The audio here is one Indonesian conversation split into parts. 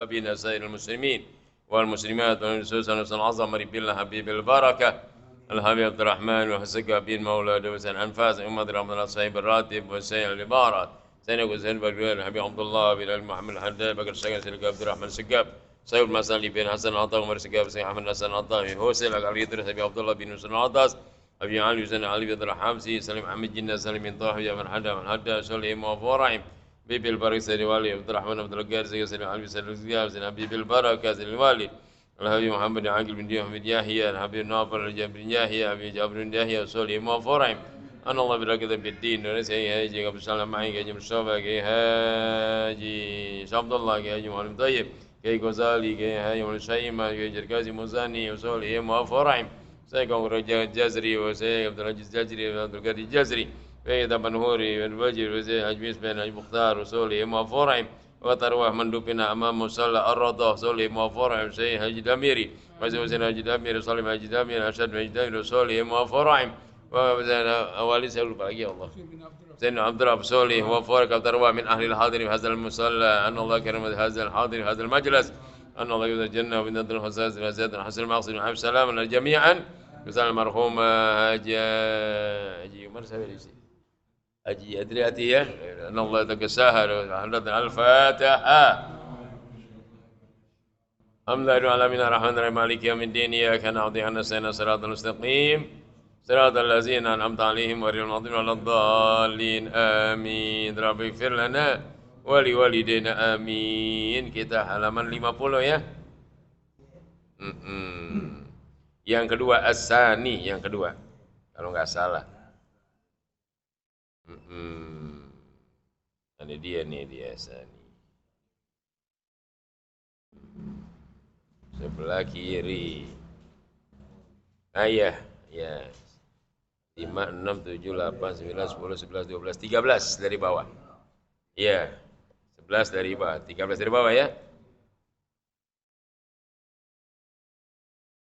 بنا سائر المسلمين والمسلمات ونسوس نفس العظم رب الله حبيب البركة الحبيب عبد الرحمن وحسك بن مولى دوس الأنفاس أمد رمضان صاحب الراتب وسيء العبارات سيدنا حسين بن الحبيب عبد الله بن محمد الحداد بكر السجن سيدنا عبد الرحمن السقاف سيد المسالي بن حسن عطا عمر السقاف سيد أحمد حسن عطا هوسيل علي يدرس أبي عبد الله بن حسن عطاس أبي علي حسين علي بن الحامسي سليم محمد جنة سليم بن طه بن حدا من حدا سليم وفورعم بيبي البركة سيدنا والي عبد الرحمن عبد القادر سيدنا علي سيدنا الزياب سيدنا بيبي البركة سيدنا الوالي الحبيب محمد عاقل بن ديوح بن يحيى الحبيب ناصر بن يحيى أبي جابر بن يحيى سليم وفورعم أن الله بركة بالدين ونسي هاجي قبل السلام معي كي مصطفى كي هاجي عبد الله كي هاجي معلم طيب كي غزالي كي هاجي معلم شيماء كي جركازي مزاني وسليم وفورعم سيكون رجاء الجزري وسيد عبد العزيز الجزري وعبد القادر الجزري فإذا بنهوري والوجر وزي أجميس بين المختار وسولي وفورعم وتروح مندوبنا أمام مصلى الرضا سولي وفورعم سيد هاجي دميري وزي هاجي دميري صلي هاجي دميري أشهد هاجي دميري سولي وفورعم وزي أولي سيقول باقي الله سيدنا عبد الرب سولي وفورك تروح من أهل الحاضر في هذا المصلى أن الله كرم هذا الحاضر في هذا المجلس أن الله يؤذى الجنة ومن ندر الحساس والزاد الحسن المقصد وعلى سلام جميعا مثال المرحوم أجي مرسل أجي أدري أتيه أن الله يتقساها على الفاتحة الحمد لله العالمين الرحمن الرحيم مالك يوم الدين إياك نعبد وإياك نستعين صراط المستقيم صراط الذين أنعمت عليهم غير المغضوب ولا الضالين آمين رب اغفر لنا waliwalidayna amin. Kita halaman 50 ya. Yang kedua as-sani, yang kedua kalau nggak salah. Ini dia nih, dia as-sani. Sebelah kiri. Ya. 5, 6, 7, 8, 9, 10, 11, 12, 13 dari bawah. Iya. 11 dari bawah, 13 dari bawah ya.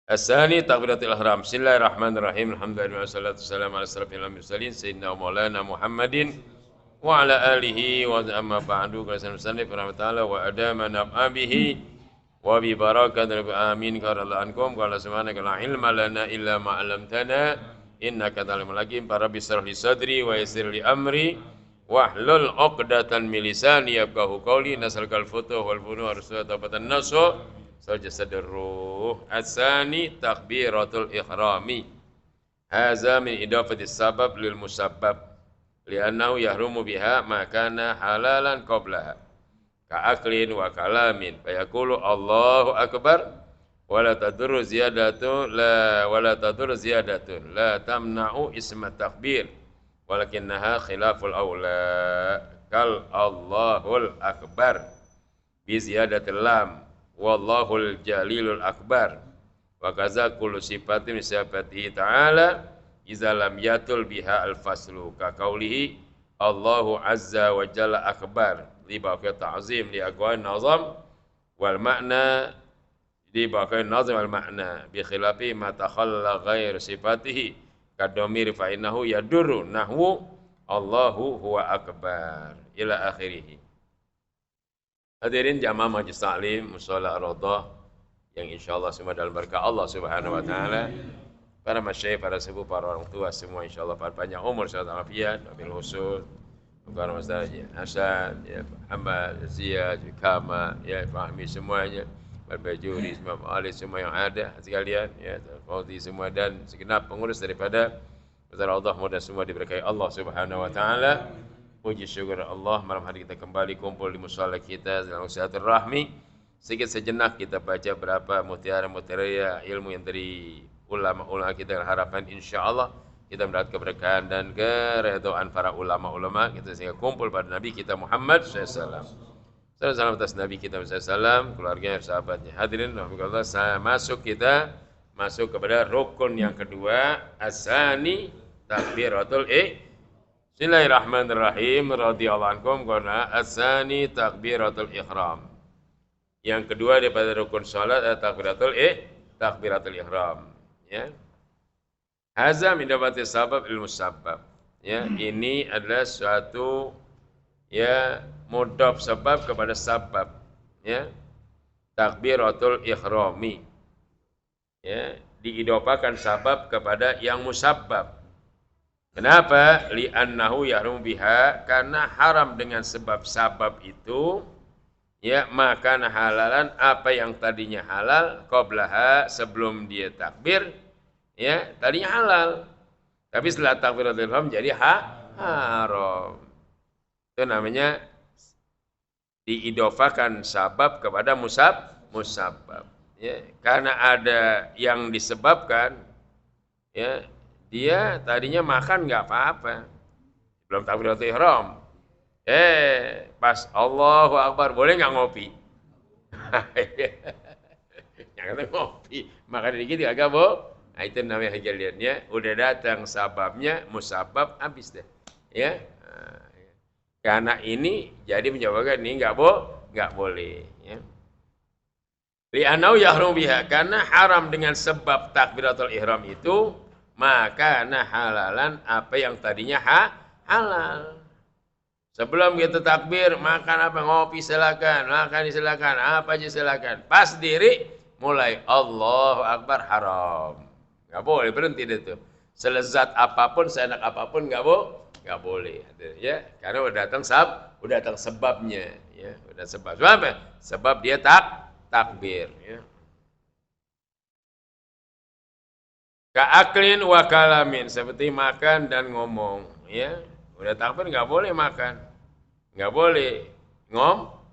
As-sani takbiratul ihram. Bismillahirrahmanirrahim. Alhamdulillah wassalatu wassalamu ala asyrafil mursalin sayyidina maulana Muhammadin wa ala alihi wa amma ba'du. Qasan musannif rahmatullah wa adama nab'abihi wa bi barakatin amin qara'allahu ankum qala subhanaka la ilma lana illa ma 'allamtana innaka ta'lamul hakim. Para bisrah li sadri wa yassir li amri wahlul 'uqdatan min lisani yafqahu qawli nasalkal futuh wal bunu arsulat tabatan nasu sajasadur ruh. As-sani takbiratul ihrami. Hadza min idafati sabab lil musabbab li'annahu yahrumu biha ma kana halalan qablaha ka'aklin wa kalamin fayaqulu Allahu akbar wala tadur ziyadatun la tamna'u isma takbir walakinnaha khilaful awla kal Allahul akbar bi ziyadatil lam wallahul jalilul akbar wa kaza kullu sifatin min sifatihi ta'ala iza lam yatul biha al faslu ka qaulihi Allahu azza wa jalla akbar li baqi ta'zim li aqwan nazam wal makna di baqi nazam wal makna bi khilafi ma takhalla ghair sifatihi kadomir fa innahu yadurru nahwu Allahu huwa akbar ila akhirih. Hadirin jamaah majelis taklim mushola ar-radah yang insyaallah semua dalam berkah Allah Subhanahu wa taala. Para masyayikh, para sepuh, para orang tua semua insyaallah panjang umur sehat afiat, wabil khusus bukan masalah Hasan, ya Muhammad, Ziyad, Kama, ya Fahmi semuanya, Barbajuri, semua alis semua yang ada sekalian, ya Fauzi semua dan segenap pengurus daripada Pesantren Allah mudah semua diberkahi Allah Subhanahu wa taala. Puji syukur Allah malam hari kita kembali kumpul di mushola kita dalam silaturahmi. Sedikit sejenak kita baca berapa mutiara-mutiara ilmu yang dari ulama-ulama kita dengan harapan insyaallah kita mendapat keberkahan dan keridhaan para ulama-ulama kita sehingga kumpul pada Nabi kita Muhammad SAW. Salam atas Nabi kita SAW, keluarganya, sahabatnya. Hadirin rahmatullah, kita masuk kepada rukun yang kedua, as-sani takbiratul Bismillahirrahmanirrahim radhiyallahu ankum qala as-sani takbiratul ihram. Yang kedua daripada rukun salat takbiratul ihram. Ya. Hadza min dawati sabab ilmu sabab. Ya, ini adalah suatu ya mudhaf sebab kepada sabab. Ya. takbiratul ihrami. Ya, diidofakan sabab kepada yang musabbab. Kenapa? Li'annahu yahrum biha, karena haram dengan sebab itu. Ya, maka halalan apa yang tadinya halal qablaha, sebelum dia takbir, ya, tadinya halal. Tapi setelah takbiratul ihram jadi haram. Itu namanya diidofakan sabab kepada musabbab. Ya, karena ada yang disebabkan, ya, dia tadinya makan nggak apa-apa, belum takbiratul ihram. Pas Allahu Akbar, boleh nggak ngopi? Jangan ngopi, makan dikit agak Nah, itu namanya hajaliannya. Udah datang sababnya, musabbab, habis deh. Ya, karena ini jadi menjawabkan ini nggak boleh. Ya. Li'anau yahrum biha, karena haram dengan sebab takbiratul ihram itu, maka halalan apa yang tadinya halal. Sebelum kita takbir, makan apa, ngopi silakan, makan silakan, apa aja silakan. Pas diri mulai Allahu Akbar, haram. Nggak boleh, berhenti deh tuh. Selezat apapun, seenak apapun nggak boleh. Ya, karena udah datang sebabnya. Ya, udah sebab. Sebab apa? Sebab dia takbir. Ya. Ka'aklin wa kalamin, seperti makan dan ngomong. Ya. Udah takbir nggak boleh makan, nggak boleh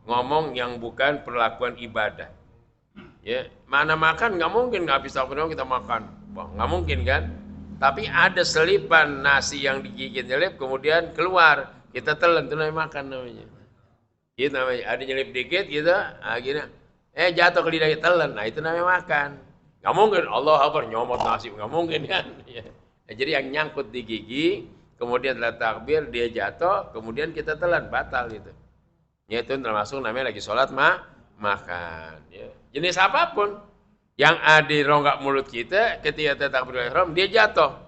ngomong yang bukan perlakuan ibadah. Ya, mana makan nggak mungkin nggak habis takbir kita makan, nggak mungkin kan? Tapi ada selipan nasi yang digigit nyelip kemudian keluar, kita telan, itu namanya makan namanya. Itu namanya ada nyelip dikit gitu, akhirnya jatuh ke lidah telan, nah itu namanya makan. Nggak mungkin Allah Akbar nyomot nasi, nggak mungkin kan? Ya. Jadi yang nyangkut di gigi. Kemudian setelah takbir dia jatuh, kemudian kita telan, batal gitu. Ya, itu termasuk namanya lagi sholat makan. Ya. Jenis apapun yang ada di rongga mulut kita ketika takbiratul ihram dia jatuh.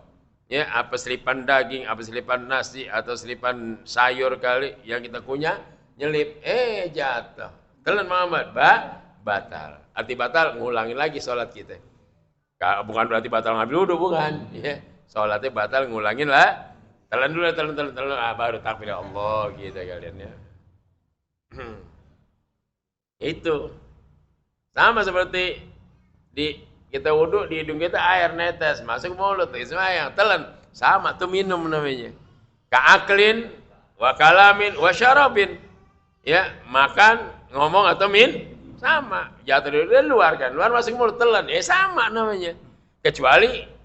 Ya, apa selipan daging, apa selipan nasi atau selipan sayur kali yang kita kunyah nyelip, jatuh. Telan Muhammad, batal. Arti batal ngulangin lagi sholat kita. Bukan berarti batal ngambil wudu, bukan. Ya, sholatnya batal ngulangin lah. Telan dulu, telan, baru takbir Allah gitu kalian ya. Itu sama seperti kita wudhu di hidung kita air netes masuk mulut, itu yang telan sama tuh minum namanya. Ka'aklin wa kalamin wa syarabin, ya, makan, ngomong atau sama, jatuh dari luar kan, luar masuk mulut telan, sama namanya. Kecuali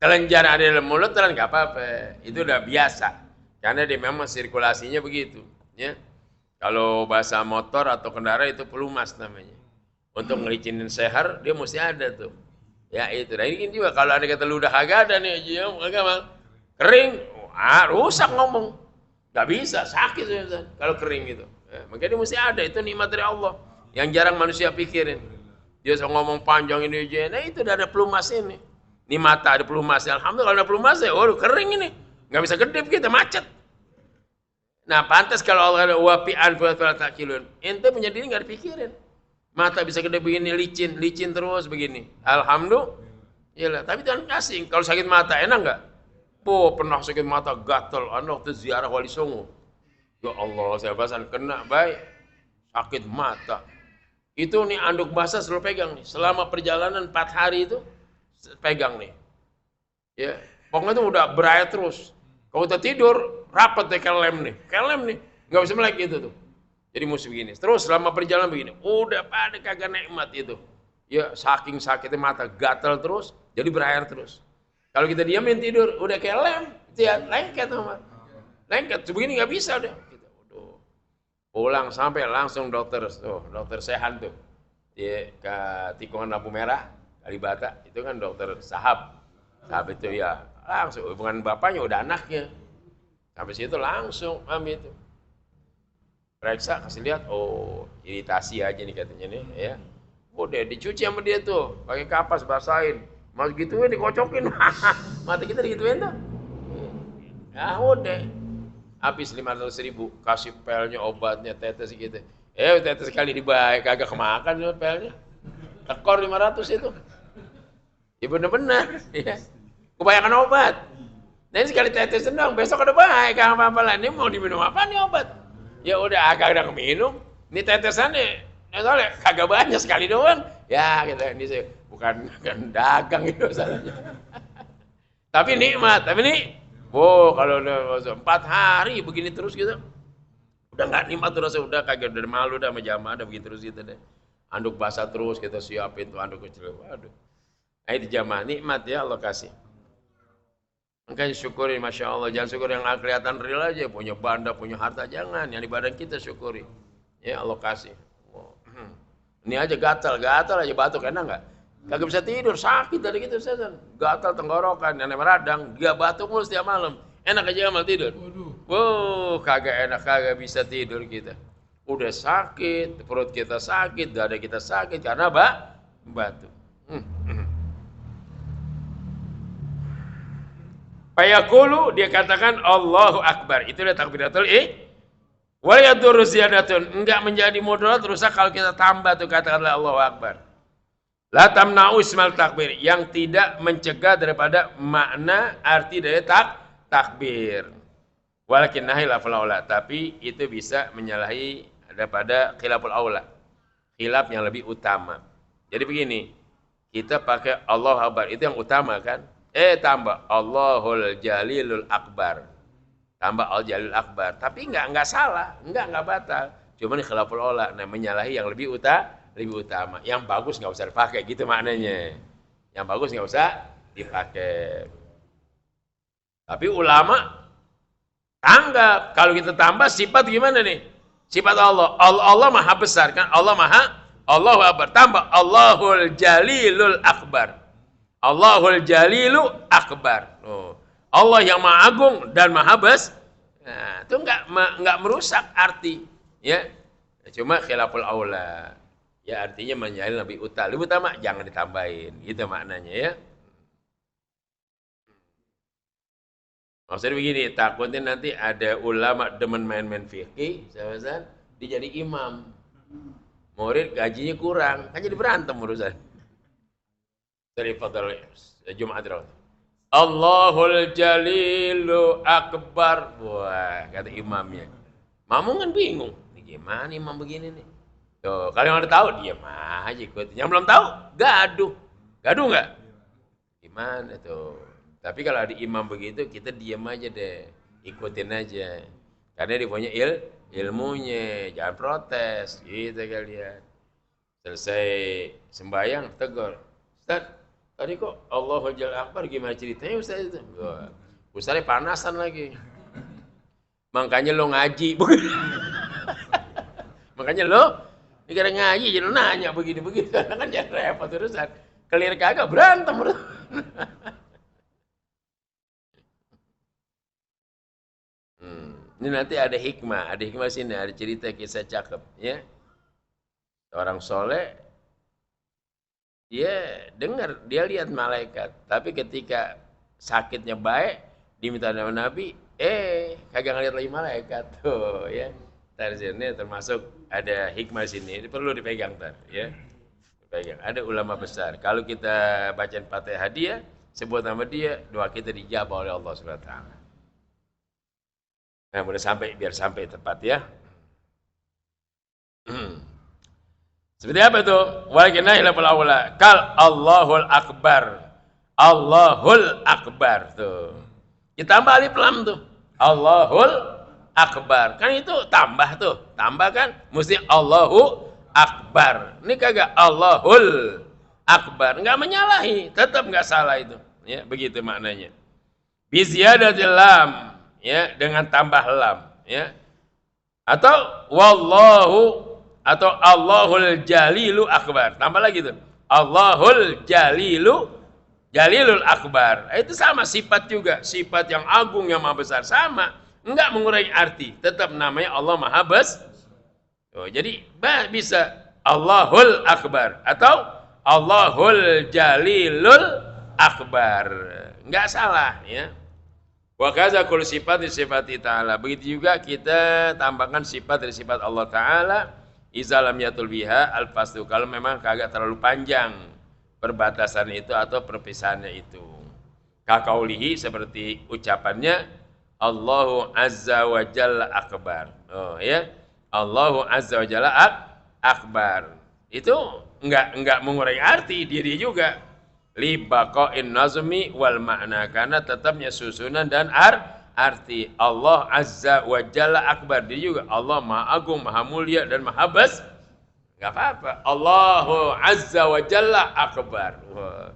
kelenjar ada dalam mulut telan nggak apa-apa, itu udah biasa, karena dia memang sirkulasinya begitu. Ya, kalau bahasa motor atau kendaraan itu pelumas namanya. Untuk ngelicinin sehar dia mesti ada tuh. Ya itu. Nah ini juga kalau ada kata ludah kagak ada nih, kering, rusak ngomong, nggak bisa, sakit kalau kering gitu. Ya, makanya dia mesti ada, itu nikmat dari Allah yang jarang manusia pikirin. Dia ngomong panjang ini aja, nah itu udah ada pelumas ini. Ini mata ada pelumasnya, alhamdulillah kalau ada pelumasnya, kering ini, nggak bisa kedip kita, macet. Nah pantas kalau Allah ada wapi'an fala takilun, ente punya diri nggak dipikirin. Mata bisa kedip begini, licin terus begini, alhamdulillah. Yalah, tapi Tuhan kasih, kalau sakit mata enak nggak? Pernah sakit mata gatel, anak waktu ziarah Wali Songo. Ya Allah, saya bahasan kena baik, sakit mata. Itu nih anduk basah selalu pegang nih, selama perjalanan 4 hari itu. Pegang nih, ya, pokoknya itu udah berair terus. Kalau udah tidur, rapat deh kelem nih, nggak bisa melek gitu tuh. Jadi mesti begini, terus selama perjalanan begini, udah pada kagak nikmat itu. Ya, saking sakitnya mata gatal terus, jadi berair terus. Kalau kita diamin tidur, udah kelem, dia lengket begini nggak bisa udah. Gitu. Pulang sampai langsung dokter Sehan tuh, dia ke tikungan lampu merah. Kalibata itu kan dokter sahab itu ya langsung bukan bapaknya udah anaknya, sampai situ langsung ambil itu periksa, kasih lihat, iritasi aja nih katanya nih ya, udah dicuci sama dia tuh pakai kapas basahin, mau gituin dikocokin. Mata kita digituin tuh ya udah habis 500.000, kasih pelnya, obatnya, tetes gitu, Tetes sekali dibaik, kagak kemakan pelnya. Tekor 500 itu. Ya bener-bener. Ya. Kebanyakan obat. Nah ini sekali tetes dong, besok ada baik, kagak apa-apa lah. Ini mau diminum apa nih obat? Ya udah agak ada minum. Ini tetesannya, soalnya kagak banyak sekali doang. Ya gitu, ini saya bukan dagang itu salahnya. Tapi nikmat, tapi nih, kalau udah 4 hari begini terus gitu, udah nggak nikmat terus, udah kagak, udah malu, udah sama jamaah, udah begitu terus gitu deh. Anduk basah terus kita siapin tuh anduk kecil, waduh. Nah itu jamaah nikmat ya Allah kasih. Makanya syukuri, masya Allah, jangan syukur yang kelihatan real aja, punya banda, punya harta, jangan. Yang di badan kita syukuri, ya Allah kasih. Ini aja gatal aja batuk, enak nggak? Kagak bisa tidur, sakit tadi gitu, gatal tenggorokan, yang meradang, dia batuk mulu setiap malam. Enak aja amal tidur. Kagak enak, kagak bisa tidur kita. Udah sakit, perut kita sakit, dada kita sakit karena batuk. Fayaqulu, dia katakan Allahu Akbar. Itu dia takbiratul wa yadurru ziyadatun. Enggak menjadi mudarat rusak kalau kita tambah tuh katakanlah Allahu Akbar. La tamna'u ismal takbir, yang tidak mencegah daripada makna arti dari takbir. Walakin nahi lafal aula, tapi itu bisa menyalahi daripada khilaful aula. Khilaf yang lebih utama. Jadi begini, kita pakai Allahu Akbar, itu yang utama kan? Tambah Allahul Jalilul Akbar. Tambah Al Jalilul Akbar, tapi enggak salah, enggak batal. Cuma ini khilaful aula, menyalahi yang lebih utama. Yang bagus nggak usah dipakai, gitu maknanya. Yang bagus nggak usah dipakai. Tapi ulama tanggap, kalau kita tambah sifat gimana nih? Sifat Allah. Allah maha besar kan? Allahu Akbar. Tambah Allahul Jalilul Akbar. Allahul Jalilu Akbar. Allah yang maha agung dan maha besar. Nah, itu nggak merusak arti, ya. Cuma khilaful aula. Ya artinya menjadi lebih utama, jangan ditambahin, gitu maknanya ya. Maksudnya begini, takutnya nanti ada ulama demen main-main fikih, sahabat, dia jadi imam, murid gajinya kurang, kan jadi berantem urusan. Dari fadl Jumat rawat. Allahul Jalilu Akbar, wah kata imamnya. Mamu kan bingung, ini gimana imam begini nih? Tuh, kalau yang udah tahu diam aja ikutin. Yang belum tahu gaduh nggak? Gimana tuh? Tapi kalau ada imam begitu kita diam aja deh, ikutin aja. Karena dia punya ilmunya, jangan protes, gitu kalian. Selesai sembahyang tegur, Ustaz, tadi kok Allahu Jalla Akbar gimana ceritanya Ustaz itu? Ustaznya panasan lagi. Makanya lo ngaji, makanya lo ini kadang ngaji jadi nanya begini-begini, karena kan jangan repot terusan. Clear kagak berantem. Ini nanti ada hikmah sini, ada cerita kisah cakep, ya. Orang soleh, dia dengar, dia lihat malaikat, tapi ketika sakitnya baik, diminta nama Nabi, kagak ngeliat lagi malaikat, tuh, ya. Dari sini termasuk ada hikmah sini, ini perlu dipegang ya. Dipegang. Ada ulama besar. Kalau kita bacain Fatihah dia, sebut nama dia, doa kita dijabah oleh Allah Subhanahu wa taala. Nah, biar sampai tepat ya. Seperti apa itu? Walakin ilaful aula. Kal Allahul Akbar. Allahul Akbar tuh. Kita tambah alif lam tuh. Allahul Akbar, kan itu tambah tuh, tambah kan, mesti Allahu Akbar. Ini kagak Allahul Akbar, nggak menyalahi, tetap nggak salah itu, ya begitu maknanya. Biziyadatil lam, ya dengan tambah lam, ya. Atau wallahu atau Allahul Jalilu Akbar, tambah lagi tuh, Allahul Jalilul Akbar. Itu sama sifat juga, sifat yang agung yang maha besar sama. Enggak mengurangi arti, tetap namanya Allah Maha Besar. Jadi bisa Allahul Akbar atau Allahul Jalilul Akbar, enggak salah ya. Wa kaza kullu sifat ta'ala. Begitu juga kita tambahkan sifat dari sifat Allah Ta'ala Izalam yatul biha al-faslu, kalau memang kagak terlalu panjang perbatasan itu atau perpisahannya itu. Kakaulihi, seperti ucapannya Allahu azza wa jalla akbar. Oh ya, Allahu azza wa jalla akbar. Itu enggak mengurangi arti diri juga. Li baqa'in nazmi wal makna, karena tetapnya susunan dan arti. Allah azza wa jalla akbar, dia juga Allah maha agung, maha mulia dan maha besar. Enggak apa-apa. Allahu azza wa jalla akbar. Wah.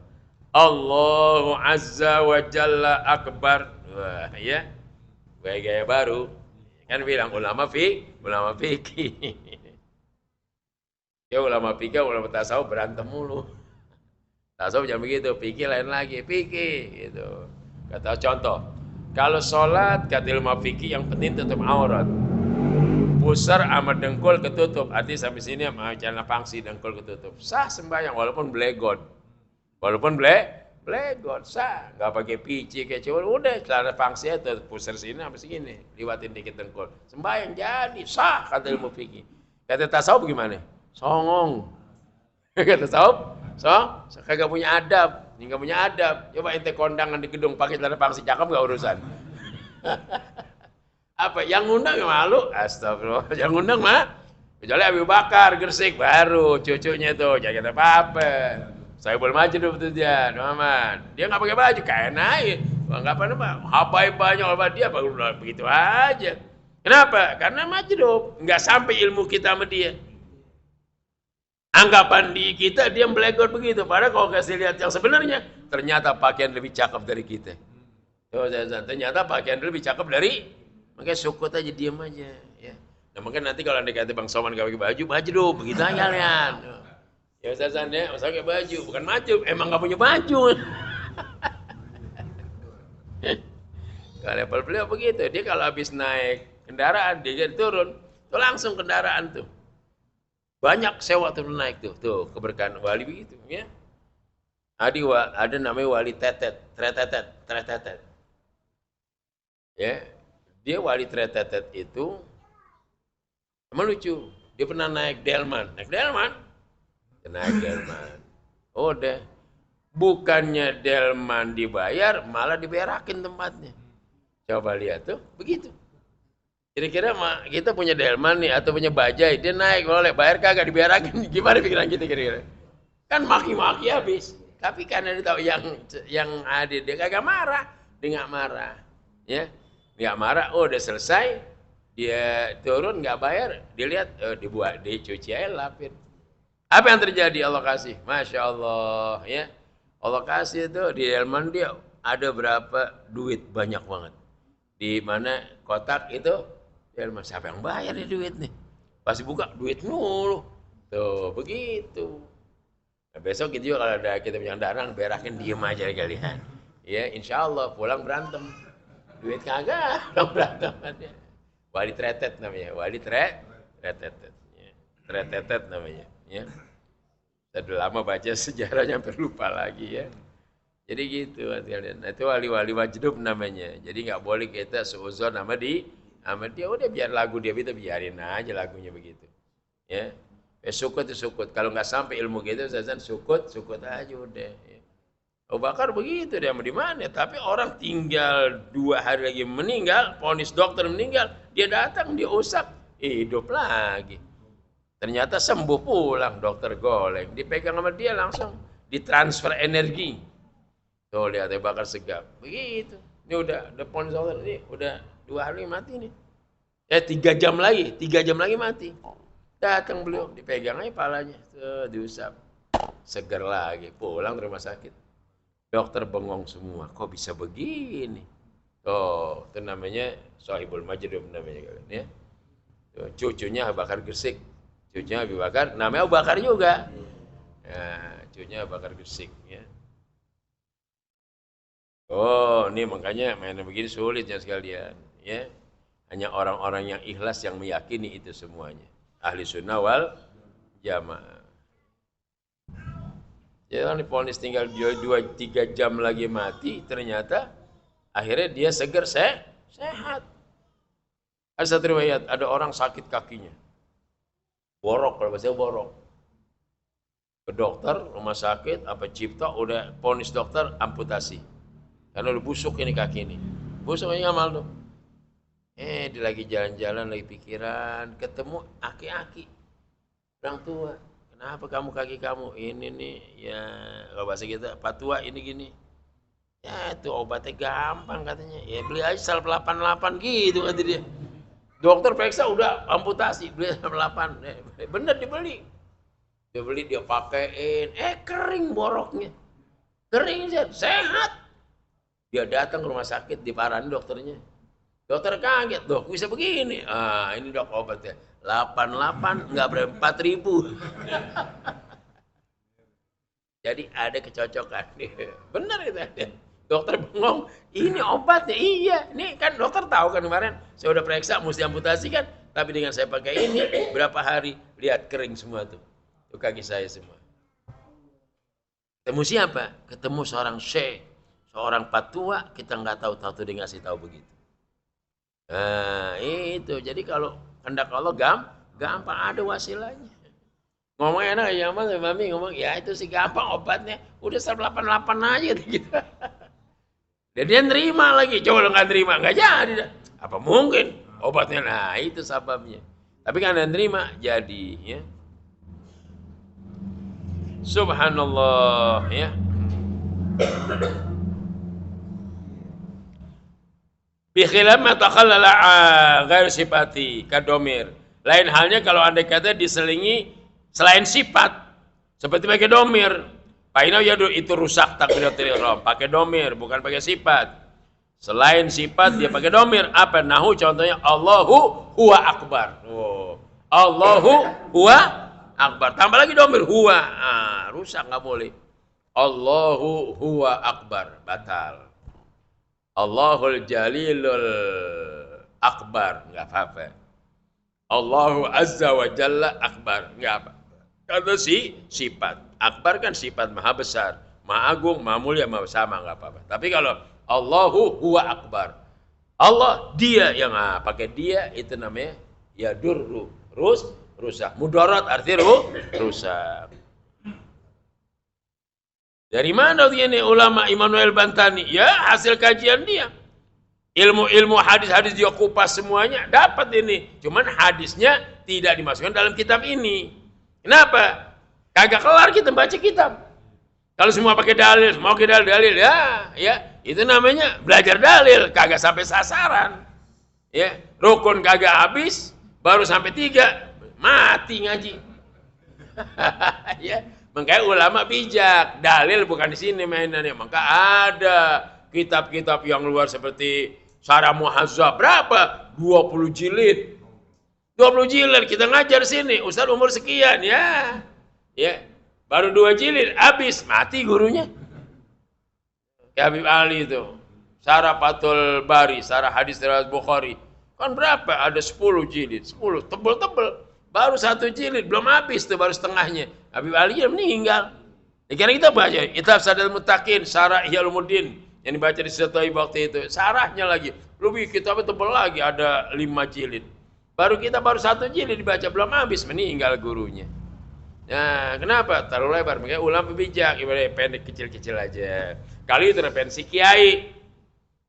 Allahu azza wa jalla akbar. Wah, ya. Gaya baru. Kan bilang ulama fikih. Ya ulama fikih, ulama tasawuf berantem mulu. Tasawuf jangan begitu, fikih lain lagi, fikih gitu. Kata contoh, kalau sholat kata ilmu fikih yang penting tutup aurat. Pusar sama dengkul ketutup, artinya sampai sini sama celana pangsi dengkul ketutup. Sah sembahyang walaupun blegon. Walaupun blegon sah, nggak pakai pici kayak cewek, udah celana pangsi itu pusar sini sampai segini, liwatin dikit dengkul. Sembahyang jadi sah kata ilmu fikih. Kata tasawuf gimana? Songong. Kata tasawuf, kagak punya adab, nggak punya adab. Coba ente kondangan di gedung pakai celana pangsi cakep nggak urusan. Apa yang ngundang malu? Astagfirullah. Yang ngundang mah kecuali Abu Bakar Gresik baru cucunya tuh jangan apa-apa. Saya boleh maju dulu tuh dia, Muhammad. Dia nggak pakai baju, kayak naik. Nggak apa-apa, habai banyak apa dia begitu aja. Kenapa? Karena majdub, nggak sampai ilmu kita sama dia. Anggapan di kita dia melegot begitu. Padahal kalau kasih lihat yang sebenarnya, ternyata pakaian lebih cakep dari kita. Ternyata pakaian lebih cakep dari, makanya sukut aja, diam aja. Ya. Nah mungkin nanti kalau anda kata Bang Soman gak pakai baju, dulu, begitu aja kalian. Ya Ustazan ya, usah pakai baju, bukan maju, emang gak punya baju. Kalau level beliau begitu, dia kalau habis naik kendaraan, dia turun, tuh langsung kendaraan tuh. Banyak sewa turun naik tuh keberkahan wali begitu ya. Ada namanya wali tretetet. Ya, dia wali tretetet itu emang lucu. Dia pernah naik delman. Oh deh, bukannya delman dibayar, malah diberakin tempatnya. Coba lihat tuh, begitu. Kira-kira kita punya delman nih atau punya bajai, dia naik boleh bayar kagak diberakin, gimana pikiran kita kira-kira? Kan maki-maki habis. Tapi karena dia tahu yang ada dia kagak marah, dia nggak marah, ya nggak marah. Oh udah selesai, dia turun nggak bayar, dia lihat dibuat dicuci air lapin. Apa yang terjadi? Allah kasih, masya Allah, ya Allah kasih itu di delman dia ada berapa duit banyak banget. Di mana kotak itu? Delman, siapa yang bayar nih duit nih? Pas buka duit mulu. Tuh, begitu. Nah, besok gitu juga kalau ada kita punya darang, berakin diem aja kalian. Ya, insya Allah pulang berantem. Duit kagak, pulang berantem aja. Wali tretet namanya, wali tretetet. Ya. Tretetet namanya. Ya. Sudah lama baca sejarahnya sampai lupa lagi ya. Jadi gitu kalian. Nah, itu wali-wali majdub namanya. Jadi nggak boleh kita suuzon sama dia, udah biar lagu dia kita biarin aja lagunya begitu. Ya. Sukut itu sukut. Kalau nggak sampai ilmu kita, Ustazan sukut aja udah. Ya. Abu Bakar begitu dia mau di mana? Tapi orang tinggal 2 hari lagi meninggal, vonis dokter meninggal, dia datang, dia usap, hidup lagi. Ternyata sembuh pulang, dokter goleng, dipegang sama dia langsung, ditransfer energi. Tuh lihat Abu Bakar segap, begitu. Ini udah vonis dokter ini udah 2 hari mati nih. 3 jam lagi mati. Datang beliau, dipegang aja palanya, diusap. Seger lagi, pulang ke rumah sakit. Dokter bengong semua, kok bisa begini? Tuh, itu namanya Sohibul Majdub namanya kalian ya. Tuh, cucunya Abu Bakar Gresik. Cucunya Abu Bakar, namanya Abu Bakar juga. Nah, cucunya Abu Bakar Gresik ya. Oh, ini makanya mainnya begini sulit ya sekalian, ya. Hanya orang-orang yang ikhlas yang meyakini itu semuanya. Ahli sunnah wal jamaah. Jangan diponis tinggal 2-3 jam lagi mati, ternyata akhirnya dia seger sehat. Ada satu riwayat, ada orang sakit kakinya. Borok, kalau bahasa borok. Ke dokter, rumah sakit, apa Cipta, udah ponis dokter, amputasi. Karena udah busuk ini kaki ini. Busuk ini ngamal tuh. Dia lagi jalan-jalan, lagi pikiran, ketemu aki-aki. Orang tua, kenapa kamu kaki kamu? Ini nih, ya kalau bahasa kita, patua ini gini. Ya itu obatnya gampang katanya. Ya beli aja sal 88 gitu kata dia. Dokter periksa udah amputasi, beli sal 8. Bener dibeli. Dia beli, dia pakein, kering boroknya. Kering, sehat. Dia datang ke rumah sakit, diparahin dokternya. Dokter kaget, dok bisa begini. Ini dok obatnya. 88 nggak berapa 4.000. Jadi ada kecocokan. Benar itu. Dokter bengong, ini obatnya. Iya, ini kan dokter tahu kan kemarin saya udah periksa mesti amputasi kan. Tapi dengan saya pakai ini berapa hari lihat kering semua tuh. Itu kaki saya semua. Ketemu siapa? Ketemu seorang syekh, seorang patua, kita nggak tahu dia ngasih tahu begitu. Nah itu, jadi kalau hendak Allah gampang ada wasilanya. Ngomong enak ya mas, mami ngomong ya itu sih gampang obatnya, udah 188 aja gitu. Dan dia nerima lagi, coba lo nggak nerima nggak jadi. Apa mungkin obatnya? Nah itu sebabnya. Tapi kan dia nerima jadi ya. Subhanallah ya. Bikhilaf ma takhallala ghair sifati kadomir. Lain halnya kalau andai kata diselingi selain sifat seperti pakai domir. Painau yadu itu rusak takbiratul ihram. Pakai domir bukan pakai sifat. Selain sifat dia pakai domir. Apa? Nahu contohnya Allahu huwa akbar. Oh. Allahu huwa akbar. Tambah lagi domir huwa. Rusak nggak boleh. Allahu huwa akbar. Batal. Allahul Jalilul Akbar, nggak apa-apa. Allahu Azza wa Jalla Akbar, nggak apa-apa. Karena sifat. Akbar kan sifat maha besar, maha agung, maha mulia, maha sama, nggak apa-apa. Tapi kalau Allahu huwa Akbar, Allah dia yang pakai dia itu namanya ya durru, rusak. Mudarat artinya rusak. Dari mana ini ulama Immanuel Bantani? Ya hasil kajian dia. Ilmu-ilmu hadis-hadis dia kupas semuanya. Dapat ini. Cuman hadisnya tidak dimasukkan dalam kitab ini. Kenapa? Kagak kelar kita baca kitab. Kalau semua pakai dalil, semua pakai dalil, ya itu namanya belajar dalil. Kagak sampai sasaran. Ya, rukun kagak habis, baru sampai 3, mati ngaji. Ya. Makanya ulama bijak, dalil bukan di sini mainannya. Maka ada kitab-kitab yang luar seperti Syarah Muhazzab berapa? 20 jilid. 20 jilid kita ngajar sini, Ustaz umur sekian ya. Ya. Baru 2 jilid habis, mati gurunya. Ya Habib Ali itu. Syarah Fathul Bari, Syarah Hadis Riwayat Bukhari. Kan berapa? Ada 10 jilid, 10 tebel-tebel. Baru 1 jilid, belum habis tuh, baru setengahnya. Habib Ali meninggal. Karena kita baca Kitab Sadal Muttaqin, Syarah Ihya Ulumuddin yang dibaca di Setoy waktu itu. Syarahnya lagi, lebih kitabnya tebal lagi, ada 5 jilid. Baru 1 jilid dibaca, belum habis, meninggal gurunya. Nah, kenapa? Terlalu lebar. Makanya ulama bijak, ibaratnya pendek kecil-kecil aja. Kali itu pensi kiai,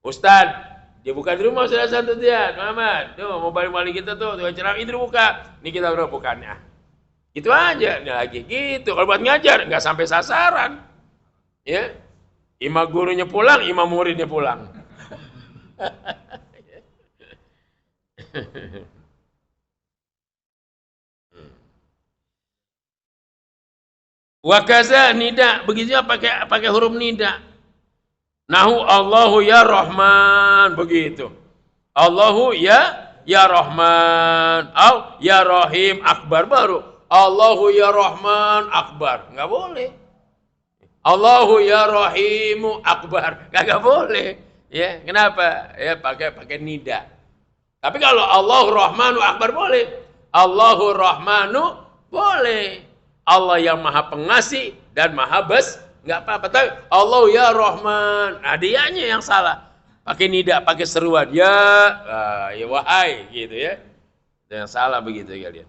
Ustadz. Dia buka di rumah sudah santai dia, Muhammad. Tuh mau balik kita tuh cerah itu buka. Ini kita udah bukannya. Itu aja, ini lagi gitu. Kalau buat ngajar nggak sampai sasaran, ya. Imam gurunya pulang, imam muridnya pulang. Wakaza nida, begitunya pakai huruf nida. Nahu Allahu ya Rahman, begitu. Allahu ya Rahman, ya Rahim akbar, baru Allahu ya Rahman akbar, nggak boleh. Allahu ya Rahimu akbar, nggak boleh. Ya, kenapa? Ya pakai nida. Tapi kalau Allahu Rahmanu akbar boleh. Allahu Rahmanu boleh. Allah yang maha pengasih dan maha nggak apa-apa. Tapi Allah ya Rahman, nah dianya yang salah. Pakai nida, pakai seruan, ya wahai gitu ya. Yang salah begitu kalian.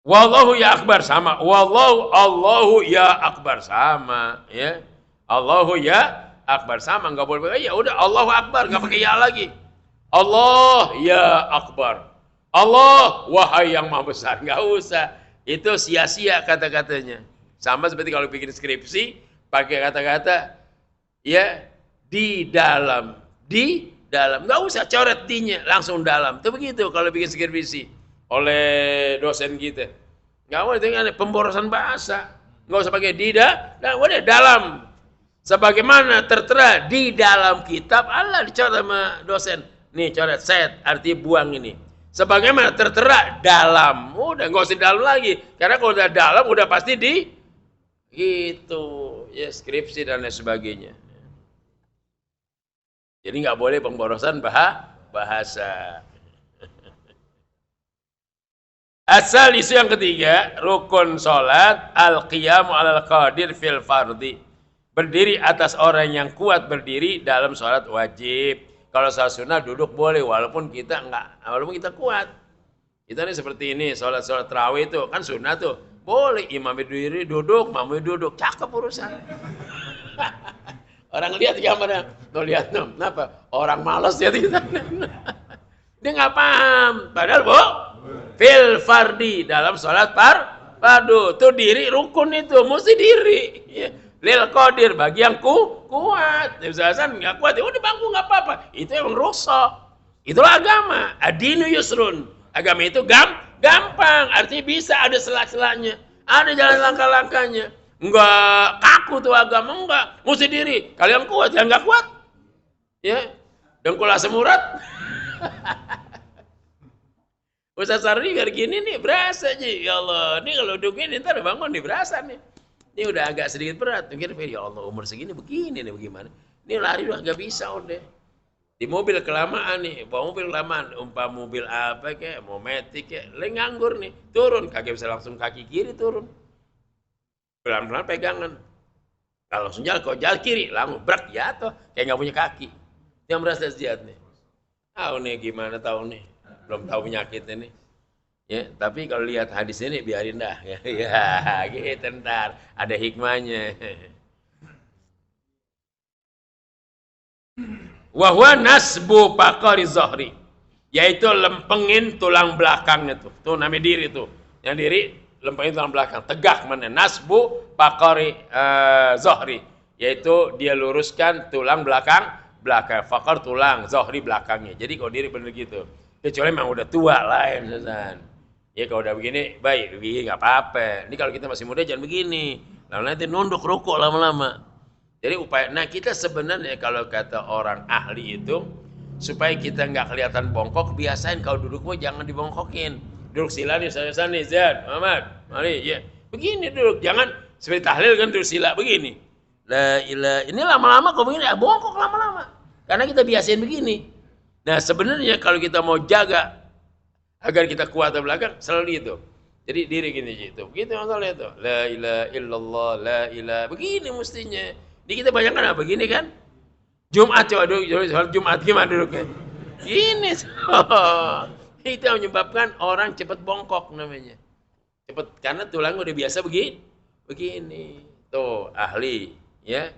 Wallahu ya akbar sama. Allahu ya akbar sama, ya. Allahu ya akbar sama, enggak boleh ya udah Allahu akbar, enggak pakai ya lagi. Allah ya akbar. Allah wahai yang maha besar, enggak usah. Itu sia-sia kata-katanya. Sama seperti kalau bikin skripsi pakai kata-kata ya di dalam, enggak usah coret di-nya, langsung dalam. Itu begitu kalau bikin skripsi oleh dosen kita. Enggak boleh dengan pemborosan bahasa. Enggak usah pakai di udah dalam. Sebagaimana tertera di dalam kitab, Allah dicoret sama dosen. Nih coret set, arti buang ini. Sebagaimana tertera dalam, udah nggak usah dalam lagi. Karena kalau udah dalam, udah pasti di gitu, ya skripsi dan lain sebagainya. Jadi nggak boleh pemborosan bahasa. Asal isu yang ketiga, rukun sholat al-qiyamu alal qadir fil fardi. Berdiri atas orang yang kuat berdiri dalam sholat wajib. Kalau sholat sunnah duduk boleh, walaupun kita kuat. Kita nih seperti ini, sholat tarawih itu kan sunnah tuh. Boleh, imam berdiri duduk, makmum duduk, cakep urusan. Orang lihat gambarnya, tuh lihat dong, kenapa? Orang malas ya kita. Dia nggak paham, padahal fil fardi dalam sholat fardu tuh diri rukun itu, mesti diri. Ya. Lil qadir bagi yang kuat. Misalnya nggak kuat, ya udah bangku nggak apa-apa. Itu emang rusak. Itulah agama. Adinu yusrun. Agama itu gampang. Artinya bisa ada selak-selaknya, ada jalan langkah-langkahnya. Enggak kaku tuh agama, enggak. Mesti diri. Kalian kuat, yang nggak kuat, ya dengkul asam urat. Ustaz Sardi biar gini nih berasa nih. Ya Allah, ini kalau duduk ini ntar bangun nih berasa nih. Ini udah agak sedikit berat. Mungkin ya Allah umur segini begini nih bagaimana. Ini lari udah gak bisa udah. Di mobil kelamaan nih, bawa mobil kelamaan. Umpah mobil apa kayak, mau metik kayak. Nganggur nih, turun. Kagak bisa langsung kaki kiri turun. Pelan-pelan pegangan. Kalau langsung jalan, kalau jalan kiri, langsung brak jatuh. Kayak gak punya kaki. Yang merasa sejahat nih. Tahu nih gimana tahu nih. Belum tahu penyakitnya nih. Ya, tapi kalau lihat hadis ini biarin dah ya, ya gitu ntar ada hikmahnya. Wahwa nasbu pakari zohri, yaitu lempengin tulang belakangnya tuh namanya diri tuh, yang diri lempengin tulang belakang, tegak mana nasbu pakari zohri, yaitu dia luruskan tulang belakang, fakar tulang, zohri belakangnya. Jadi kalau diri bener gitu, kecuali memang udah tua lain Susan. Ya kalau udah begini, baik, begini nggak apa-apa. Ini kalau kita masih muda jangan begini. Lalu nanti nunduk rukuk lama-lama. Jadi upaya, nah kita sebenarnya kalau kata orang ahli itu, supaya kita nggak kelihatan bongkok, biasain kalau duduk mau jangan dibongkokin. Duduk sila nih, sana nih, Zad, Muhammad, mari, ya. Begini duduk, jangan seperti tahlil kan duduk sila, begini. La ilah, ini lama-lama kok begini, bongkok lama-lama. Karena kita biasain begini. Nah sebenarnya kalau kita mau jaga, agar kita kuat di belakang, selalu itu. Jadi diri gini gitu. Begitu masalahnya itu. La ilaha illallah, la ilaha. Begini mestinya. Ini kita bayangkan apa? Begini kan? Jumat coba duduk. Jumat gimana duduknya? Gini. Itu yang menyebabkan orang cepat bongkok namanya. Cepat. Karena tulang udah biasa begini. Begini. Tuh, ahli. Ya.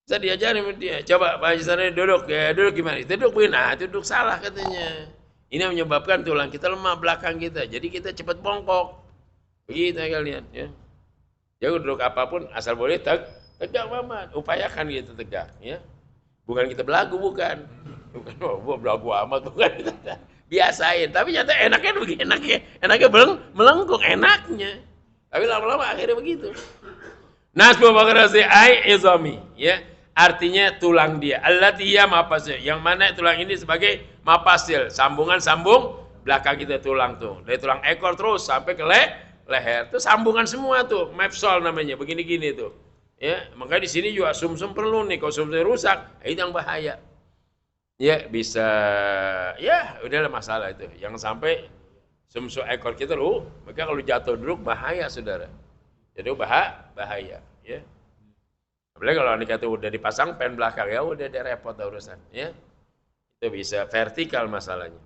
Bisa diajarin sama dia. Coba Pak Haji Sardi duduk. Ya, duduk gimana? Duduk begini. Nah, duduk salah katanya. Ini menyebabkan tulang kita lemah belakang kita. Jadi kita cepat bongkok. Begitu ya kalian. Ya. Jadi duduk apapun asal boleh tegak Muhammad. Upayakan gitu tegak. Ya. Bukan kita belagu, bukan. Bukan belagu amat, bukan. Biasain. Tapi nyata enaknya begini. Enaknya melengkung. Enaknya. Tapi lama-lama akhirnya begitu. Nasbu bakarasi ai izami. Ya. Artinya tulang dia. Allati mafasil. Yang mana tulang ini sebagai mafasil. Sambung belakang kita tulang tuh. Dari tulang ekor terus sampai ke leher. Itu sambungan semua tuh. Mafsal namanya. Begini-gini tuh. Ya, makanya di sini juga sumsum perlu nih. Kalau sumsum rusak, itu yang bahaya. Ya, bisa. Ya, udahlah masalah itu. Yang sampai sumsum ekor kita maka kalau jatuh duduk bahaya, saudara. Jadi bahaya. Ya. Apalagi kalau nikah itu udah dipasang pen belakang, ya udah repot urusan, ya. Itu bisa vertikal masalahnya.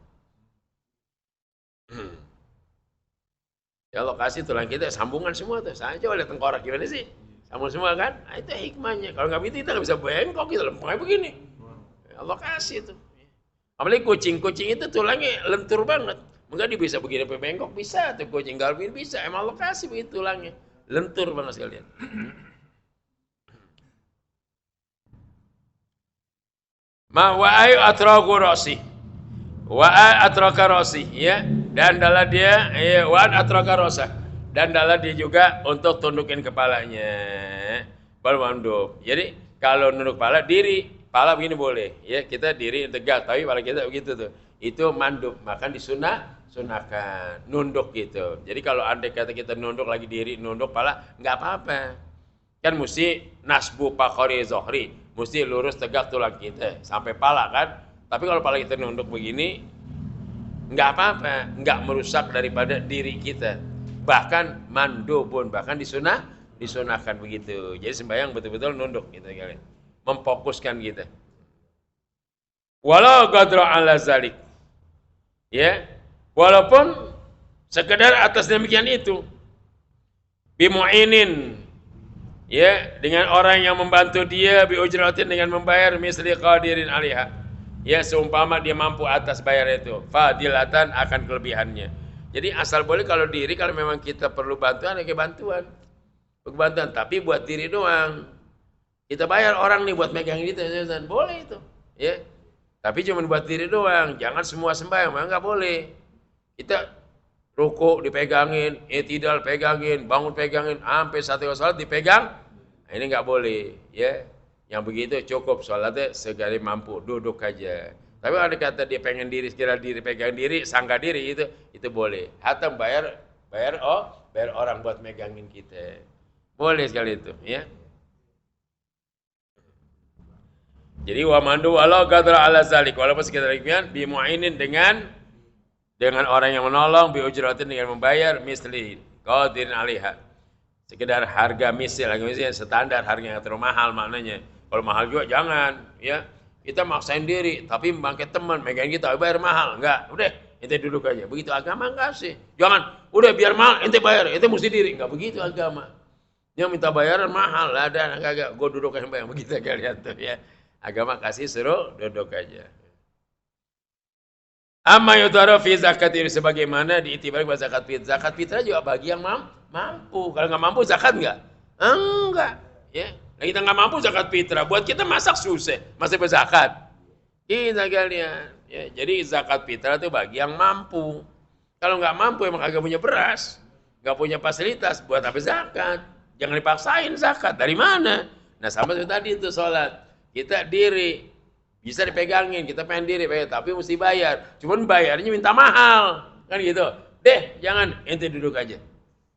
Ya Allah kasih tulang kita sambungan semua tuh. Saya coba lihat tengkorak gimana sih? Sambung semua kan? Nah, itu hikmahnya. Kalau nggak begitu kita nggak bisa bengkok gitu, lempengnya begini. Ya Allah kasih tuh. Apalagi kucing itu tulangnya lentur banget. Enggak dia bisa begini bengkok bisa tuh kucing galvin bisa. Emang Allah kasih begitu tulangnya. Lentur banget sekalian. Ma wa'ai atraku rosi. Wa'ai atraka rosi. Ya. Dan dalam dia, wa'an atraka rosa. Dan dalam dia juga untuk tundukin kepalanya. Baru mandub. Jadi kalau nunduk kepala, diri. Kepala begini boleh. Ya, kita diri tegak. Tapi kepala kita begitu tuh. Itu mandub. Makan sunahkan. Nunduk gitu. Jadi kalau andai kata kita nunduk lagi diri, nunduk kepala, nggak apa-apa. Kan mesti nasbu pakhori zohri. Mesti lurus tegak tulang kita. Sampai pala kan. Tapi kalau pala kita nunduk begini, nggak apa-apa, nggak merusak daripada diri kita. Bahkan mandubun, bahkan disunahkan begitu. Jadi sembahyang betul-betul nunduk gitu kalian. Memfokuskan kita. Walau gadra ala zalik. Ya. Walaupun sekedar atas demikian itu. Bimu'inin. Ya, dengan orang yang membantu dia biujratin dengan membayar misli qadirin alaiha. Ya, seumpama dia mampu atas bayar itu, fadilatan akan kelebihannya. Jadi asal boleh kalau diri, kalau memang kita perlu bantuan, ya bantuan. Bantuan, tapi buat diri doang. Kita bayar orang nih buat megang itu, boleh itu. Ya, tapi cuma buat diri doang. Jangan semua sembahyang, nggak boleh. Kita ruku dipegangin, i'tidal pegangin, bangun pegangin, sampai satu salat dipegang. Nah, ini nggak boleh. Ya. Yang begitu cukup sholatnya segala mampu, duduk aja. Tapi kalau kata dia pengen diri, sekira diri, pegang diri, sangka diri itu boleh. Atau bayar orang buat megangin kita. Boleh sekali itu, ya. Jadi wa mandu walau qadra ala zalik, walaupun sekitar demikian bimu'inin dengan orang yang menolong, biujratin dengan membayar misli qadirin alaiha. Sekedar harga misil standar harga yang terlalu mahal maknanya. Kalau mahal juga jangan, ya. Kita maksain diri, tapi bangkit teman, megang kita bayar mahal, enggak. Udah, ente duduk aja. Begitu agama enggak sih. Jangan, udah biar mahal, ente bayar, ente mesti diri. Enggak begitu agama. Yang minta bayaran mahal, ada enggak. Gue duduk aja bayar begitu kalian tuh ya. Agama kasih suruh duduk aja. Amma yudhara fi zakat ini sebagaimana diitibari pada zakat fitrah. Zakat fitrah juga bagi yang mampu. Kalau enggak mampu zakat enggak? Enggak, ya. Nah, kita nggak mampu zakat fitrah, buat kita masak susah, masih berzakat. Kita kalian, ya, jadi zakat fitrah itu bagi yang mampu. Kalau nggak mampu emang agak punya beras, nggak punya fasilitas, buat apa zakat? Jangan dipaksain zakat. Dari mana? Nah sama seperti tadi itu sholat, kita diri bisa dipegangin, kita pengen diri, tapi mesti bayar. Cuman bayarnya minta mahal, kan gitu. Deh, jangan ente duduk aja,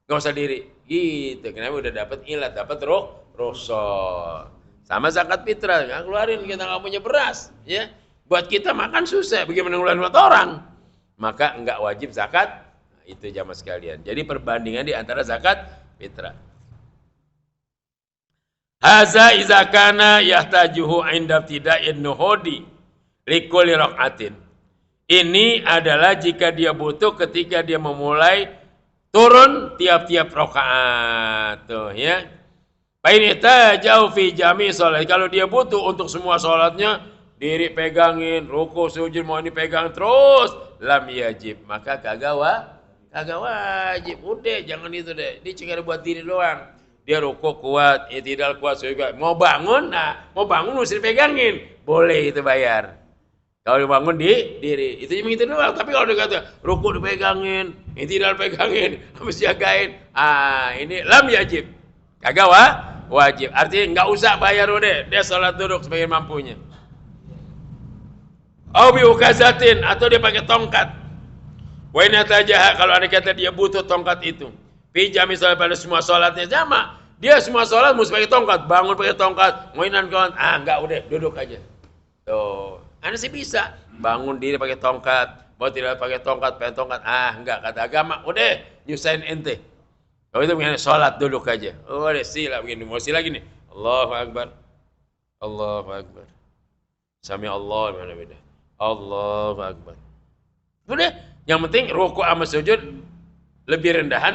nggak usah diri. Gitu, kenapa udah dapat ilat, dapat rosol. Sama zakat fitrah, nggak keluarin, kita nggak punya beras, ya. Buat kita makan susah, bagaimana ngeluarin buat orang? Maka nggak wajib zakat. Nah, itu jamaah sekalian. Jadi perbandingan di antara zakat fitrah. Haza izakana yahtajuhu inda ibtida'in nuhudi likulli rak'atin. Ini adalah jika dia butuh ketika dia memulai turun tiap-tiap rakaat, tuh ya. Painita jauh fi jami sholat. Kalau dia butuh untuk semua sholatnya, diri pegangin, ruku sujud mau dipegang terus, lam yajib, maka kagak wajib. Udah jangan itu deh. Dia cuma buat diri doang. Dia ruku kuat, i'tidal kuat, sujud. Mau bangun mesti dipegangin, boleh itu bayar. Kalau bangun di diri, itu cuma itu doang. Tapi kalau dia kata ruku dipegangin, i'tidal pegangin, harus jagain, ini lam yajib, kagak wajib. Artinya nggak usah bayar udah, dia sholat duduk sebagai mampunya. Au bi ukazatin, atau dia pakai tongkat. Wa in atajaha, kalau ada kata dia butuh tongkat itu. Pijam misalnya pada semua sholatnya sama. Dia semua sholat mesti pakai tongkat, bangun pakai tongkat, mainan kawan, enggak udah duduk aja. Tuh, anda sih bisa bangun diri pakai tongkat, mau tidak pakai tongkat, enggak, kata agama, udah nyusahin ente. Kalau itu mengenai sholat duduk aja. Oh, udah sila begini, mau sila gini. Allahu Akbar. Allahu Akbar. Sami Allah mana beda. Allahu Akbar. Udah, yang penting ruku sama sujud Lebih rendahan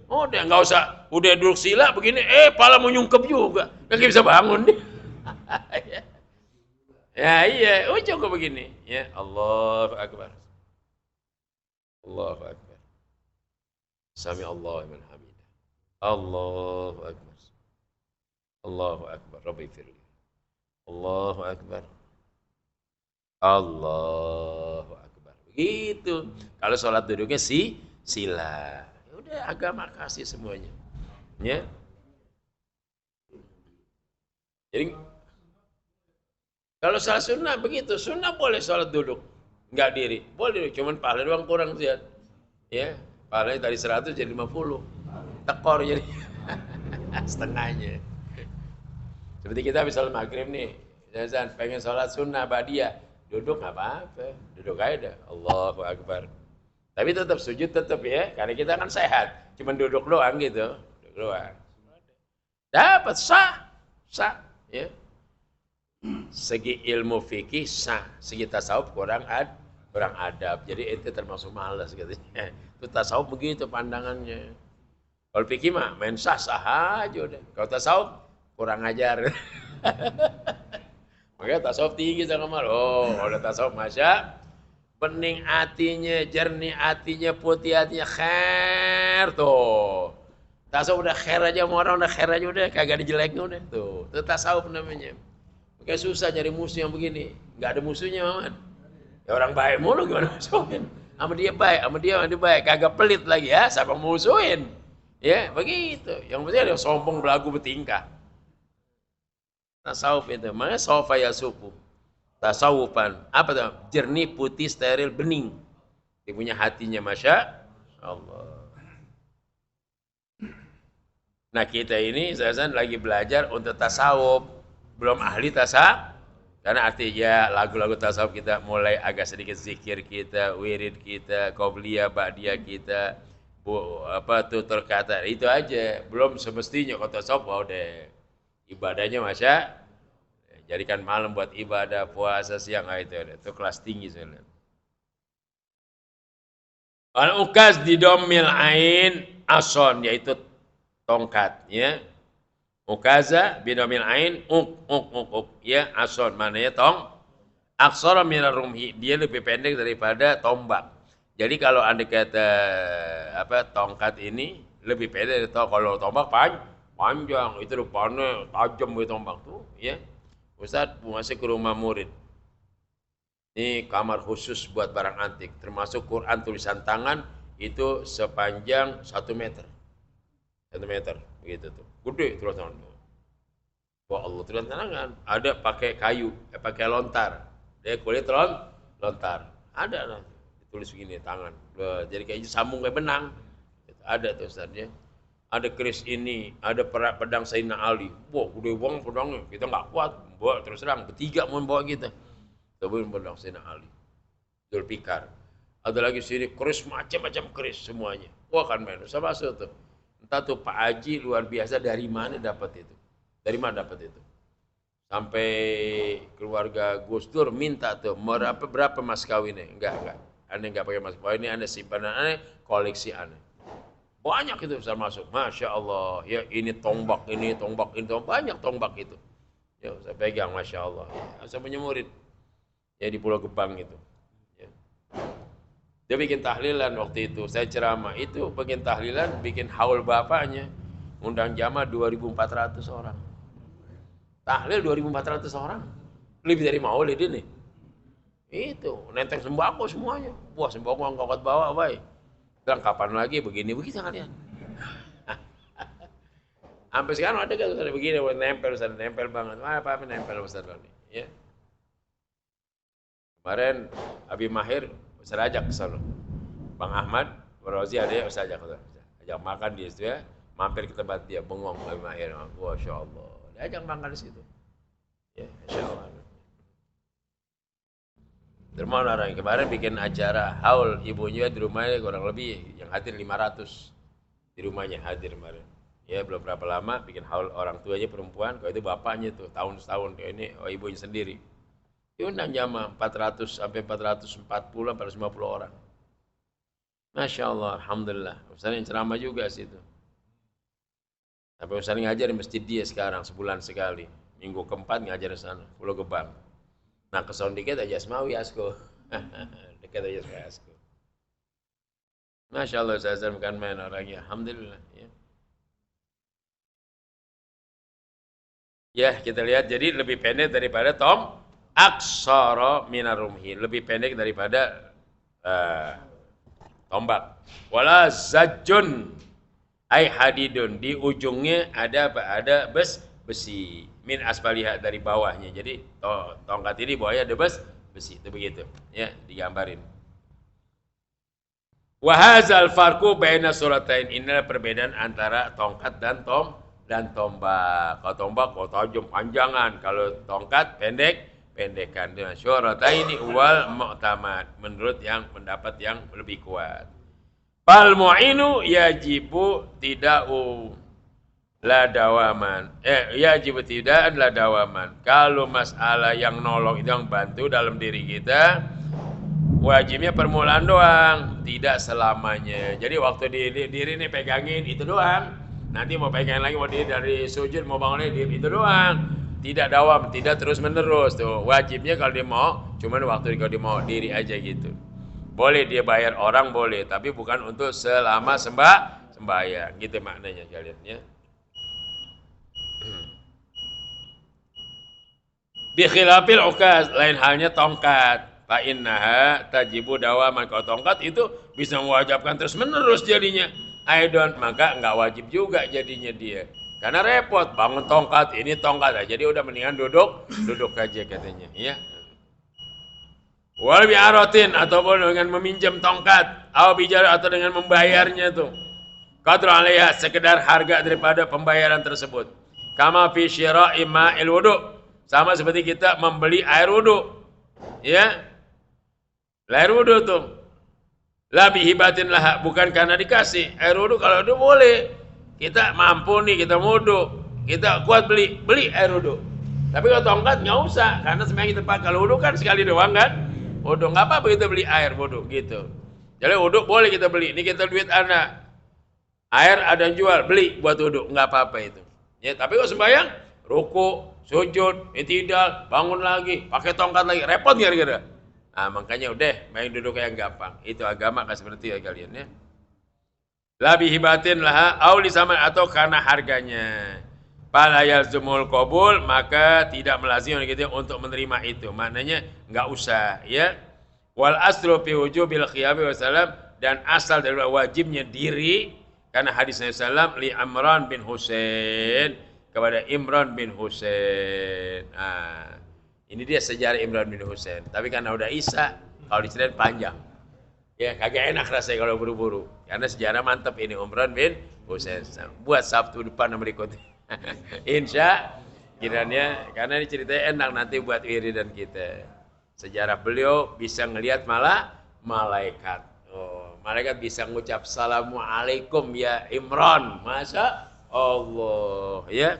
udah nggak usah, udah duduk sila begini, pala mau nyungkep juga, nggak bisa bangun deh. Ya iya, cukup begini. Ya Allahu Akbar. Allahu Akbar. Sami Allahu liman hamidah. Allahu Akbar. Allahu Akbar. Rabbi firli. Allahu Akbar. Allahu Akbar. Begitu. Kalau sholat duduknya sila. Ya udah, agama kasih semuanya. Ya. Jadi kalau sholat sunnah begitu, sunnah boleh sholat duduk, nggak diri, boleh duduk, cuman pahala doang kurang sih. Ya, pahalanya tadi 100 jadi 50, tekor jadi setengahnya. Seperti kita habis sholat maghrib nih, Zazan pengen sholat sunnah ba'diyah, duduk nggak apa-apa, duduk aja dah, Allahu Akbar. Tapi tetap sujud tetap ya, karena kita kan sehat, cuman duduk doang gitu, duduk doang. Dapat sah, ya. Segi ilmu fikih sah, segi tasawuf kurang adab. Jadi itu termasuk malas katanya. Itu tasawuf begitu pandangannya. Kalau fikih mah main sah aja udah. Kalau tasawuf kurang ajar. Makanya tasawuf tinggi sama kalau tasawuf masya bening hatinya, jernih hatinya, putih hatinya, khair tuh. Tasawuf udah khair aja, orang udah khair aja udah, kagak ada jeleknya udah tuh. Itu tasawuf namanya. Kayak susah nyari musuh yang begini, nggak ada musuhnya Muhammad. Ya orang baik mulu gimana musuhin? Sama dia baik, sama dia baik, kagak pelit lagi ya, siapa musuhin? Ya begitu. Yang penting ada sombong belagu bertingkah. Tasawuf itu, makanya sofa ya suku. Tasawufan, apa tuh? Jernih, putih, steril, bening. Dia punya hatinya, masya Allah. Nah kita ini, saya lagi belajar untuk tasawuf. Belum ahli tasawuf, karena artinya lagu-lagu tasawuf kita mulai agak sedikit zikir kita, wirid kita, qobliyah, ba'diyah kita, tutur kata, itu aja. Belum semestinya kalau tasawuf, udah ibadahnya masya, jadikan malam buat ibadah, puasa siang, itu kelas tinggi sebenarnya. Al-ukaz didomil ain ason, yaitu tongkat, ya. Ukaza bidomil ain ya ason, mananya tong aksara minar rumhi, dia lebih pendek daripada tombak. Jadi kalau anda kata tongkat ini lebih pendek dari kalau tombak panjang, itu depannya tajam gitu tombak tuh ya. Ustaz masih ke rumah murid, ini kamar khusus buat barang antik, termasuk Quran tulisan tangan itu sepanjang 1 meter begitu tuh, gede tulisan. Wah Allah, tulisan tangan ada pakai kayu, pakai lontar, dia kulit lontar, ada ditulis begini tangan, jadi kayak sambung kayak benang, ada tuh Ustaznya. Ada keris ini, ada pedang Sayyidina Ali, wah gede banget pedangnya, kita nggak kuat bawa, terus terang bertiga mau bawa kita, tapi pedang Sayyidina Ali, Zulfikar. Ada lagi sini keris, macam-macam keris semuanya, wah kan main, saya masuk tuh. Entah tuh Pak Haji luar biasa dari mana dapat itu. Dari mana dapat itu? Sampai keluarga Gus Dur minta tuh berapa mas kawinnya? Enggak. Aneh enggak pakai mas kawin, ini aneh simpanan aneh, koleksi aneh. Banyak itu bisa masuk. Masya Allah. Ya ini tombak, banyak tombak itu. Ya saya pegang, Masya Allah. Ya, saya punya murid. Ya di Pulau Gebang itu. Ya. Dia bikin tahlilan waktu itu, saya ceramah, itu bikin tahlilan, bikin haul bapaknya, undang jamaah 2.400 orang. Tahlil 2.400 orang, lebih dari maulid ini. Itu, nenteng sembako semuanya. Wah sembako angkat bawa, baik. Bilang kapan lagi begini-begitu kalian. Sampai sekarang ada kan Ustaz begini, nempel banget. Apa nempel Ustaz ini? Ya. Kemarin Abi Mahir Ustaz ajak ke sana. Bang Ahmad, Rozi ada ya, Ustaz ajak makan di situ ya, mampir ke tempat dia, bengong Abi Mahir. Masya Allah, diajak makan di situ. Ya, Insya Allah. Terima orang kemarin bikin acara haul ibunya di rumahnya kurang lebih yang hadir 500 di rumahnya hadir kemarin. Ya belum berapa lama bikin haul orang tuanya perempuan, kalau itu bapaknya tuh tahun-tahun kayak ini, ibunya sendiri. Diundang jamaah 400 sampai 440 450 orang. Masya Allah, alhamdulillah. Ustaz yang ceramah juga situ. Tapi Ustaz ngajar di masjid dia sekarang sebulan sekali. Minggu keempat ngajar di sana, Pulau Gebang. Nah, keson dikit aja Asmawi Asko. Dekat aja sama Asko. Masya Allah, Ustaz bukan main orangnya. Alhamdulillah. Ya. Ya, kita lihat jadi lebih pendek daripada Tom aksara minarumhi, lebih pendek daripada tombak. Wala zajjun ai hadidun, di ujungnya ada apa? Ada besi min asfaliha, dari bawahnya. Jadi tongkat ini bawahnya ada besi, itu begitu. Ya, digambarin. Wa hadzal farqu baina suratain, inilah perbedaan antara tongkat dan tombak. Kalau tombak tajam panjangan, kalau tongkat pendekan. Dengan syurataini wal mu'tamad, menurut yang pendapat yang lebih kuat. Fal mu'inu yajibu tida'u la dawaman. Yajibu tidak la dawaman. Kalau masalah yang nolong itu yang bantu dalam diri kita, wajibnya permulaan doang, tidak selamanya. Jadi waktu diri ini pegangin itu doang. Nanti mau pegang lagi, mau diri dari sujud, mau bangun lagi, itu doang. Tidak dawam, tidak terus menerus tuh. Wajibnya kalau dia mau, cuman waktu kalau dia mau diri aja gitu. Boleh dia bayar orang, boleh, tapi bukan untuk selama sembahyang. Gitu maknanya kalian ya. Bi khilafil ukaz, lain halnya tongkat. Fa innaha tajibu dawaman, kalau tongkat itu bisa mewajibkan terus menerus jadinya. Aidon, maka enggak wajib juga jadinya dia. Karena repot, bangun tongkat, ini tongkat. Jadi udah mendingan duduk aja katanya, ya. Wal bi'aratin, ataupun dengan meminjam tongkat, atau bijar, atau dengan membayarnya tuh. Qadru alaiha, sekedar harga daripada pembayaran tersebut. Kama fi syira'i ma'il wudu, sama seperti kita membeli air wudu. Ya. Air wudu tuh. La bihibatin lah, bukan karena dikasih. Air wudu kalau wudu boleh. Kita mampu nih, kita wudu, kita kuat beli air wudu. Tapi kalau tongkat nggak usah, karena sebenarnya kita pakai. Kalau wudu kan sekali doang kan. Wudu nggak apa-apa kita beli air wudu gitu. Jadi wudu boleh kita beli. Ini kita duit anak. Air ada yang jual, beli buat wudu, nggak apa-apa itu. Ya, tapi kalau sembahyang, ruku, sujud, itidal, bangun lagi, pakai tongkat lagi, repot kira-kira. Nah, makanya udah main duduk yang gampang. Itu agama kan seperti ya kalian ya. Labi hibatin laha auli sama, atau karena harganya. Fala yalzumul qabul, maka tidak melazimkan gitu untuk menerima itu. Maknanya enggak usah ya. Wal aslu fi wujubil khiyami wasallam, dan asal dari wajibnya diri karena hadis Nabi sallam li Imran bin Husain, kepada Imran bin Husain. Nah, ini dia sejarah Imran bin Husain. Tapi karena udah Isa, kalau diceritain panjang. Ya, kagak enak rasanya kalau buru-buru. Karena sejarah mantap ini Imran bin Husain. Buat Sabtu depan berikutnya. Insya kiranya, karena ini ceritanya enak nanti buat wiridan kita. Sejarah beliau bisa ngelihat malah malaikat. Oh, malaikat bisa ngucap Assalamualaikum ya Imran. Masya Allah. Ya.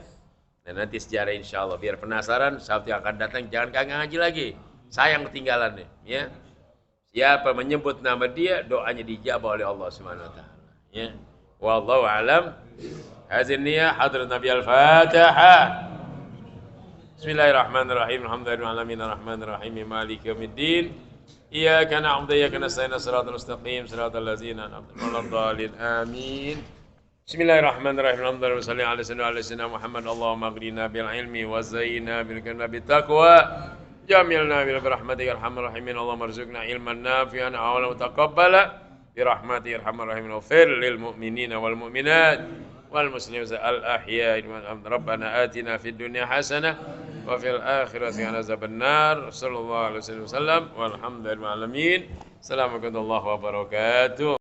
Dan nanti sejarah insya Allah. Biar penasaran, Sabtu yang akan datang jangan kagak ngaji lagi. Sayang ketinggalan nih. Ya. Siapa menyebut nama dia, doanya dijabah oleh Allah Subhanahu wa taala. Ya. Wallahu alam. Hazin niyah hadrat Nabi Al-Fatihah. Bismillahirrahmanirrahim. Alhamdulillahirabbil alamin arrahmanirrahim maliki yaumiddin. Iyyaka na'budu wa iyyaka nasta'in shiratal mustaqim shiratal ladzina an'amta 'alaihim. Amin. Bismillahirrahmanirrahim. Alhamdulillah salli ala sayyidina Muhammad. Allahumma aghnina bil ilmi wa zayyina bil taqwa. Jamilna bil rahmatika arhamar rahimin. Allahumma arzuqna ilman nafi'an wa 'amalan mutaqabbala bi rahmatika arhamar rahimin. Ighfir lil mu'minina wal mu'minat wal muslimin al ahya'i wal amwat. Rabbana atina fid dunya hasanah wa fil akhirati hasanah wa qina adzabannar. Sallallahu alaihi wasallam walhamdulillahi alamin. Assalamualaikum warahmatullahi wabarakatuh.